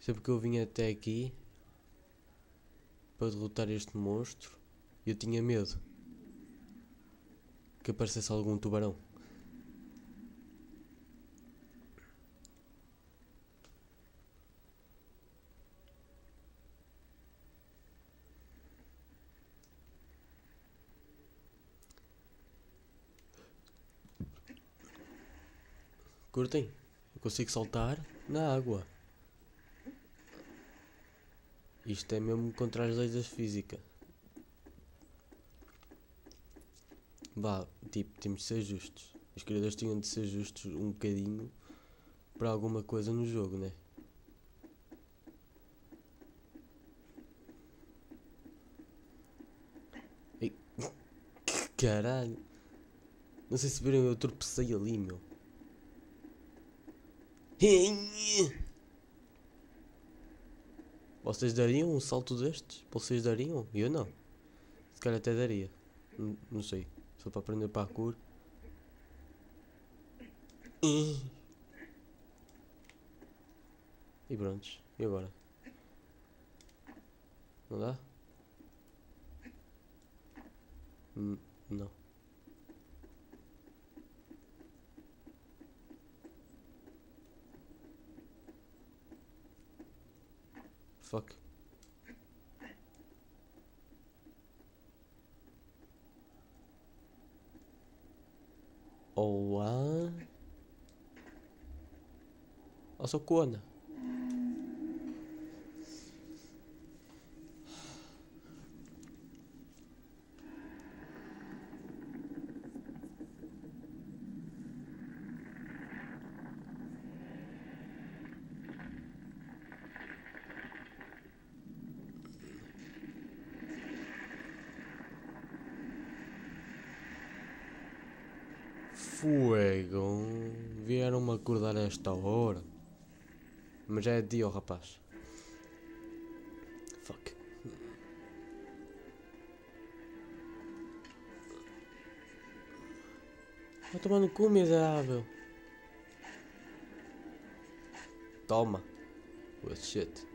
Sempre que eu vim até aqui para derrotar este monstro, eu tinha medo que aparecesse algum tubarão. Curtem? Eu consigo saltar na água. Isto é mesmo contra as leis da física. Vá, tipo, temos de ser justos. Os criadores tinham de ser justos um bocadinho para alguma coisa no jogo, né? Ei, caralho. Não sei se viram, eu tropecei ali, meu. Vocês dariam um salto destes? Vocês dariam? Eu não. Se calhar até daria. Não sei. Só para aprender parkour. E prontos. E agora? Não dá? Não. Fuck. Olá. Ó, sou cona. Fuego. Vieram-me acordar a esta hora. Mas já é dia, oh, rapaz. Fuck. Vai tomar no cu, miserável. Toma. What shit.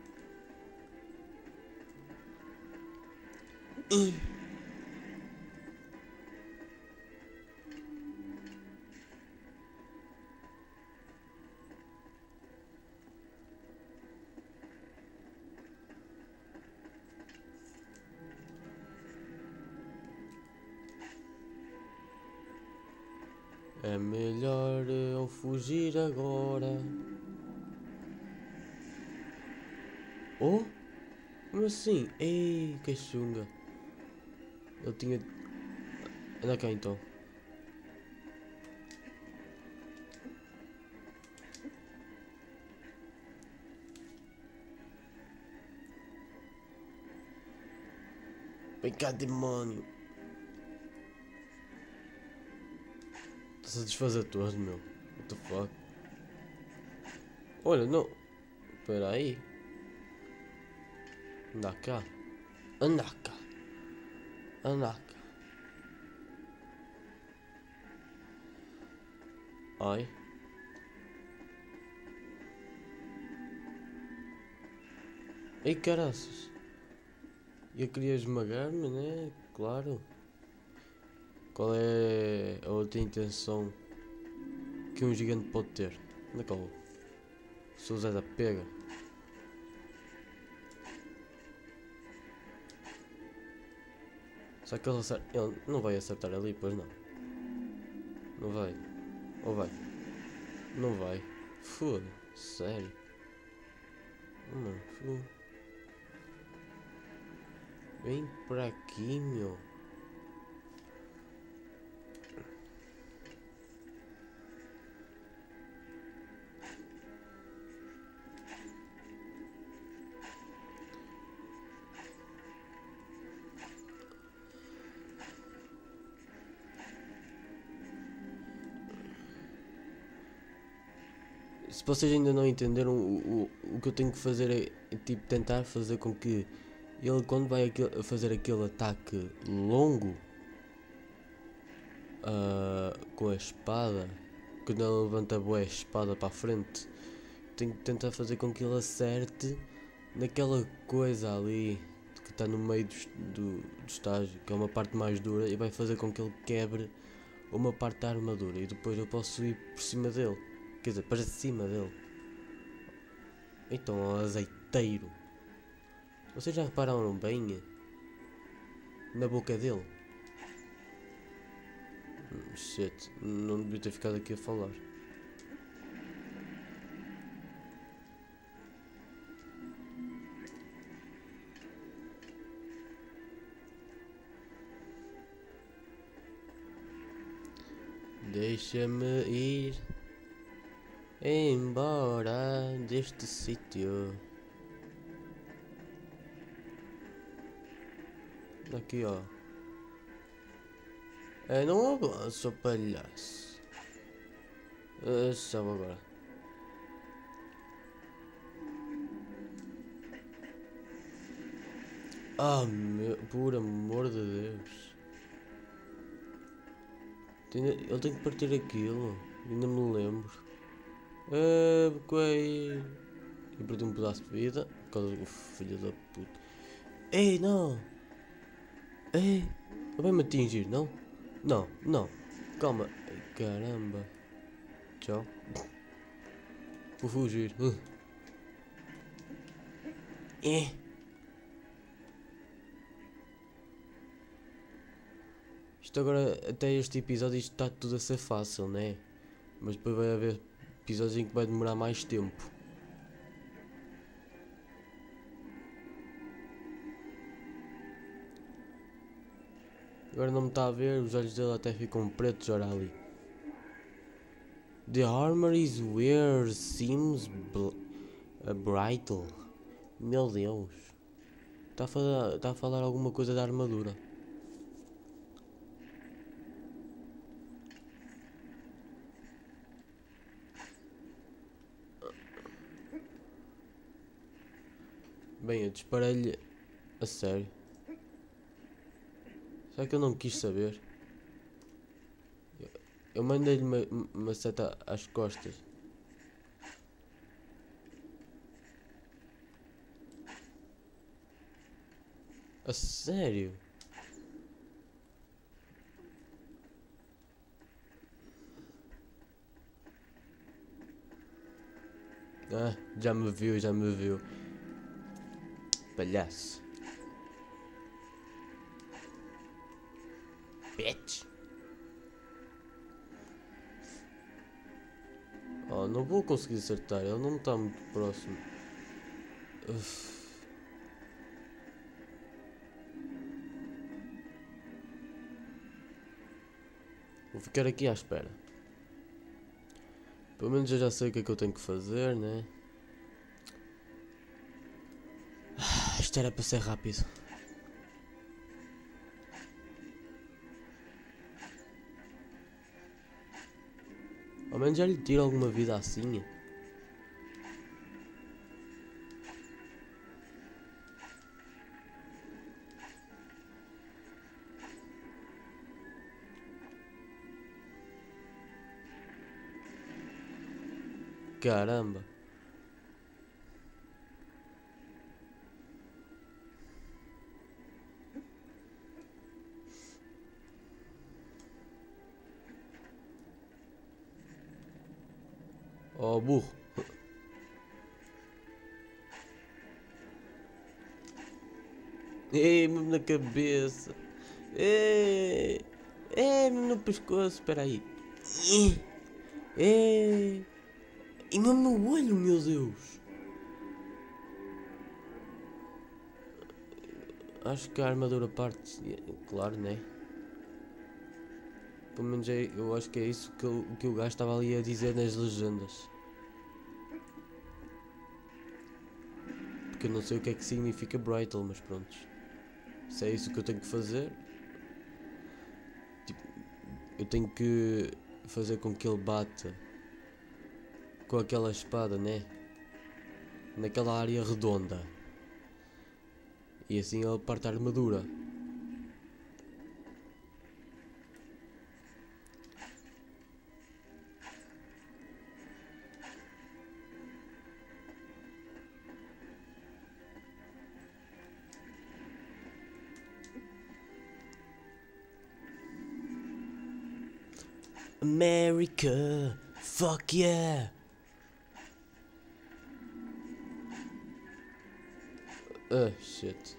É melhor eu fugir agora. Oh? Como assim? Ei, que chunga. Eu tinha... Anda cá então. Vem cá, demónio. Está-se a desfazer todo, meu. What the fuck? Olha, não. Espera aí. Anda cá. Anda cá. Anda cá. Ai. Ei, caraças. Eu queria esmagar-me, né? Claro. Qual é a outra intenção que um gigante pode ter? Onde é que eu vou? Sou o Zé da Pega. Só que ele acerta... Ele não vai acertar ali, pois não. Não vai. Ou vai? Não vai. Foda. Sério. Mano, foda. Vem para aqui, meu. Se vocês ainda não entenderam, o que eu tenho que fazer é tipo tentar fazer com que ele, quando vai fazer aquele ataque longo com a espada, quando ele levanta a boa espada para a frente, tenho que tentar fazer com que ele acerte naquela coisa ali que está no meio do estágio, que é uma parte mais dura, e vai fazer com que ele quebre uma parte da armadura e depois eu posso ir por cima dele, quer dizer, para cima dele. Então, ó azeiteiro, vocês já repararam bem na boca dele? Shit, não devia ter ficado aqui a falar. Deixa-me ir embora deste sítio. Aqui, ó. Não avança, palhaço. Sabe agora. Ah, por amor de Deus. Ele tem que partir aquilo. Ainda me lembro. Porque eu perdi um pedaço de vida. Por causa do filho da puta. Ei, não! Ei! Ele vai me atingir, não? Não, não. Calma. Ai, caramba. Tchau. Vou fugir. Isto agora, até este episódio, isto está tudo a ser fácil, né? Mas depois vai haver episódios em que vai demorar mais tempo. Agora não me está a ver, os olhos dele até ficam pretos, olha ali. The armor is where seems brittle. Meu Deus. Está a falar alguma coisa da armadura. Bem, eu disparei-lhe a sério. Será que eu não quis saber? Eu mandei-lhe uma seta às costas. A sério? Ah, já me viu, já me viu. Palhaço. Bitch. Oh, não vou conseguir acertar, ele não está muito próximo. Uf. Vou ficar aqui à espera. Pelo menos eu já sei o que é que eu tenho que fazer, né? Isto era para ser rápido. Ao menos já lhe tiro alguma vida assim. Caramba. Oh, burro. Ei, mesmo na cabeça. Ei, mesmo no pescoço. Espera aí. Ei, e mesmo no olho, meu Deus. Acho que a armadura parte. Claro, né? Pelo menos eu acho que é isso que o gajo estava ali a dizer nas legendas. Porque eu não sei o que é que significa Brittle, mas pronto. Se é isso que eu tenho que fazer. Tipo, eu tenho que fazer com que ele bata com aquela espada, né? Naquela área redonda. E assim ele parte a armadura. America, fuck yeah. Shit.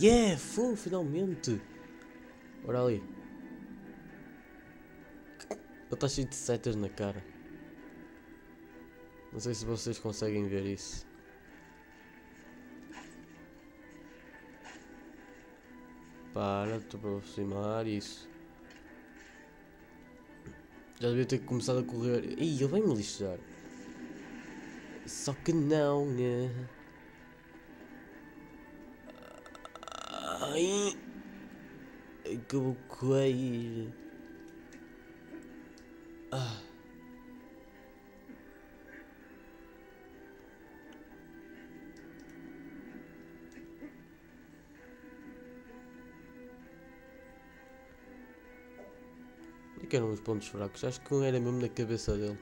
Yeah, finalmente. Ora ali. Ele está cheio de setas na cara. Não sei se vocês conseguem ver isso. Para, estou para aproximar isso. Já devia ter começado a correr. Ih, ele vai-me lixar. Só que não, né? Ai, que eu vou cair. Ah. Onde é que eram os pontos fracos? Acho que um era mesmo na cabeça dele.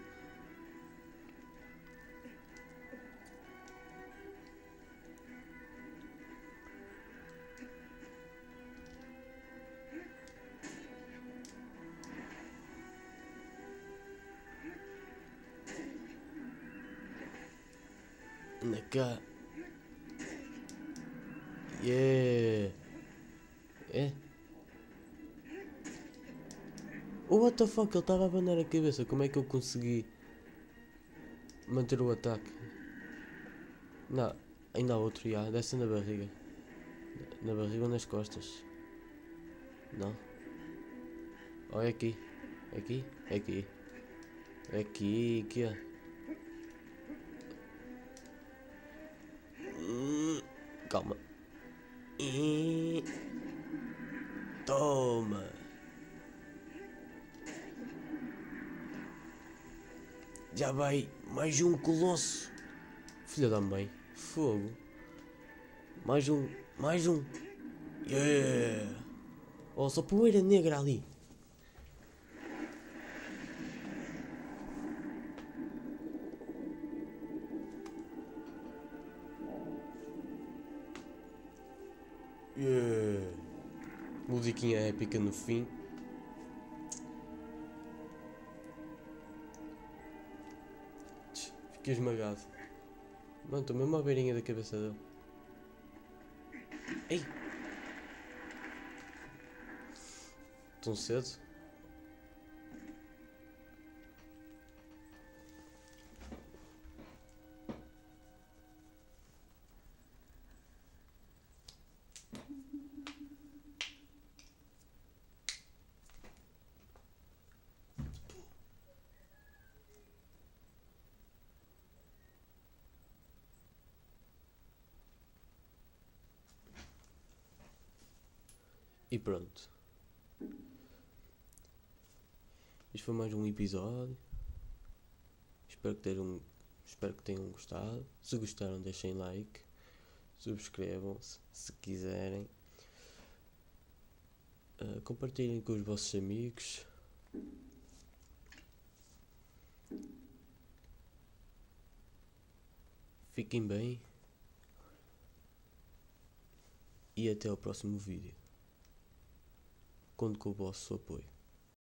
Anda cá. Yeah. É? Oh, what the fuck, ele estava a abanar a cabeça. Como é que eu consegui manter o ataque? Não, ainda há outro, já. Desce na barriga. Na barriga ou nas costas? Não. Oh, é aqui. É aqui? É aqui. É aqui, aqui, ó. Calma. Toma. Já vai mais um colosso. Filha da mãe. Fogo. Mais um. Mais um. Yeah. Oh, só poeira negra ali. Yeah. Musiquinha épica no fim. Fiquei esmagado. Mano, estou mesmo à beirinha da cabeça dele. Ei! Tão cedo? E pronto. Isto foi mais um episódio. Espero que tenham gostado. Se gostaram, deixem like. Subscrevam-se se quiserem. Compartilhem com os vossos amigos. Fiquem bem. E até ao próximo vídeo. Conto com o vosso apoio.